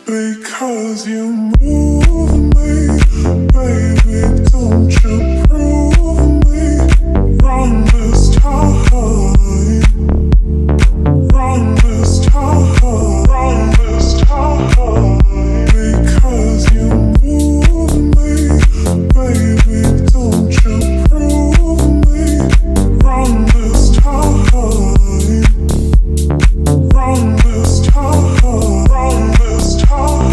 Because you move me, baby, don't you prove me wrong this time, wrong this time, wrong this time. Because you move me, baby, don't you prove me wrong this time, wrong this time, wrong this time.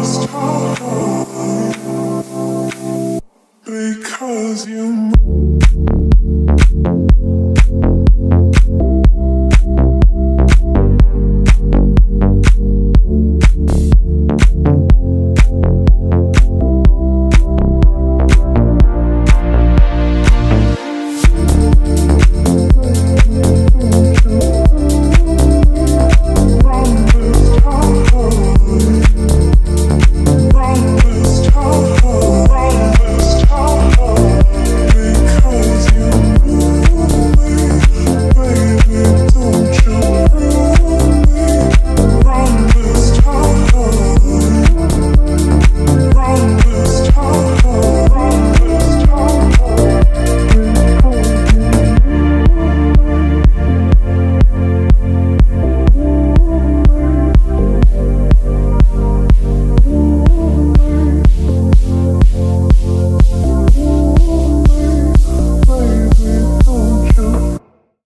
This time.